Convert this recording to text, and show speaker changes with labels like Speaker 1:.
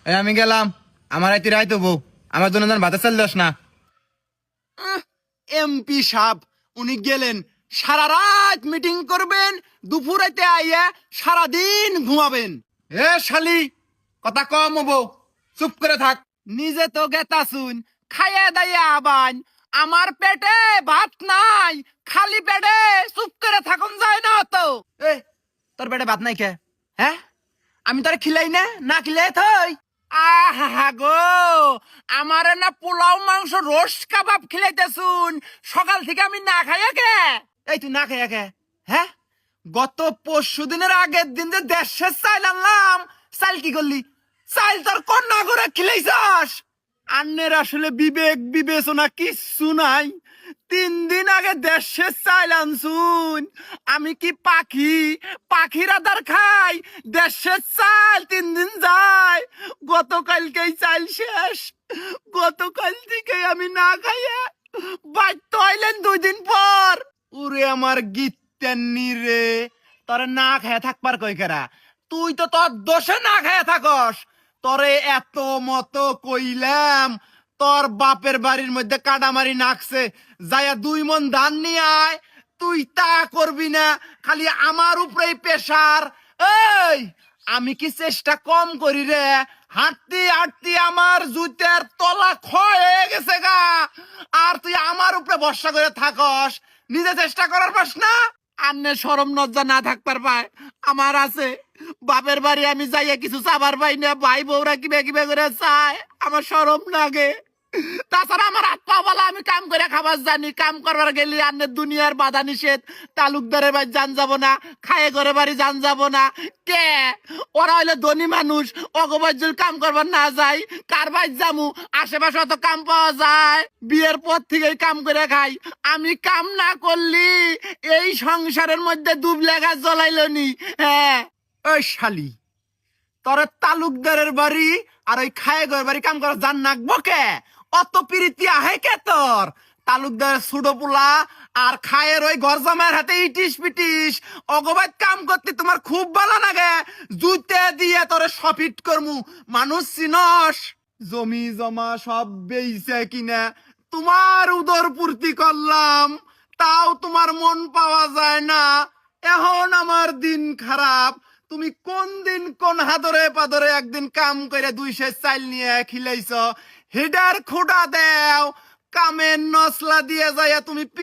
Speaker 1: আমি গেলাম, আমার আইতে রাইতো বউ, আমার জন্য যেন ভাতে চাল দাস না।
Speaker 2: এমপি সাহেব উনি গেলেন, সারা রাত মিটিং করবেন, দুপুরেতে আইয়া সারাদিন ঘুমাবেন।
Speaker 1: এ শালি, কথা কম বউ, চুপ করে থাক।
Speaker 2: নিজে তো গেতাছুন, খাইয়া দাইয়া আবান, আমার পেটে ভাত নাই, খালি পেটে চুপ করে থাকুন যায় না তো। এ তোর পেটে ভাত নাই কে? হ্যাঁ, আমি তোর খিলাই না খিলাই থই। আহা গো, আমারে না পোলাও মাংস রোস্ট কাবাব খিলাইতেছুন, সকাল থেকে আমি না খাইয়া কে? এই তুই না খাইয়া কে? হ্যাঁ, গত পরশু দিনের আগের দিন যে দেশের চাইল আনলাম, চাইল কি করলি? চাইল তোর কন্যা করে খিলাইছাস। আন্নের আসলে বিবেক বিবেচনা কিচ্ছু নাই। 3 দিন আগে দেশের চাইল আনছুন, আমি কি পাখি? পাখির আদার খাই, দেশের চাল 3 দিন যায়। গতকালকেই চাইল শেষ, গতকাল থেকে আমি না খাইয়া বাধ্য হইলেন 2 দিন পর। উরে আমার গিত্তেন্নি রে, তোরে না খাইয়া থাকবার কই কেরা? তুই তো তোর দোষে না খাইয়া থাকস। তরে এত মতো কইলাম, তোর বাপের বাড়ির মধ্যে কাটামারি নাকছে, যাইয়া 2 মণ ধান নিয়ে আয়। তুই তা করবি না, খালি আমার উপরেই প্রেসার। এই, আমি কি চেষ্টা কম করি রে? হাঁটতে হাঁটতে আমার জুতের তলা ক্ষয় হয়ে গেছে গা, আর তুই আমার উপরে ভরসা করে থাকস, নিজে চেষ্টা করার পাস না। আন্নে শরম লজ্জা না থাকবার পায়, আমার আছে। বাপের বাড়ি আমি যাইয়া কিছু চাবার পাই না, ভাই বউরা কিবে কিবে করে চায়, আমার শরম লাগে। তাছাড়া আমার হাত পা বলা, আমি কাম করে খাবার জানি, কাম করবার গেলে আন্নের দুনিয়ার বাধা নিষেধ। তালুকদারের বাড়ি যান যাব না, খায়ে ঘরে বাড়ি যান যাব না। কে? ওরা হইলে ধনী মানুষ, অগবাজ্যুর কাম করবার না যায়, কার বাড়ি যামু? আশেপাশে অত কাম পাওয়া যায়, বিয়ের পর থেকেই কাম করে খাই। আমি কাম না করলি এই সংসারের মধ্যে ডুব লেখা জ্বলাইল নি। হ্যাঁ, ওই শালি, তোর তালুকদারের বাড়ি আর ওই খায়ে ঘর বাড়ি কাম করা জান নাকবো কে? অত প্রীতি আহে কে তোর? তালুকদারের সুডো পোলা আর খায়ের ওই ঘর জামাইয়ের হাতে ইটিস পিটিস অগবাদ কাম করতে তোমার খুব ভালো লাগে। জুতে দিয়ে তোরে সফিট করমু, মানুষ চিনস? জমি জমা সব বেইছে কিনা তোমার উদর পূর্তি করলাম, তাও তোমার মন পাওয়া যায় না। এখন আমার দিন খারাপ। তুমি কোন দিন কোন হাদরে পাদরে একদিন কাম করে 2 সের চাইল নিয়ে খিলাইছ, হেডার খোটা দেও, কামের নসলা দিয়ে যাইয়া তুমি